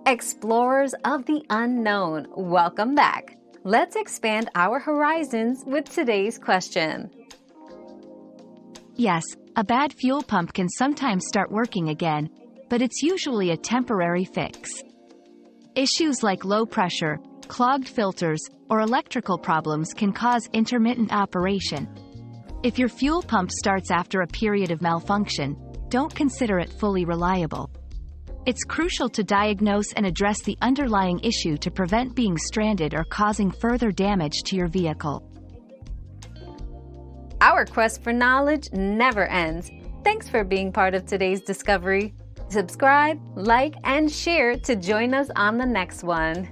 Explorers of the unknown, welcome back. Let's expand our horizons with today's question. Yes, a bad fuel pump can sometimes start working again, but it's usually a temporary fix. Issues like low pressure, clogged filters, or electrical problems can cause intermittent operation. If your fuel pump starts after a period of malfunction, don't consider it fully reliable. It's crucial to diagnose and address the underlying issue to prevent being stranded or causing further damage to your vehicle. Our quest for knowledge never ends. Thanks for being part of today's discovery. Subscribe, like, and share to join us on the next one.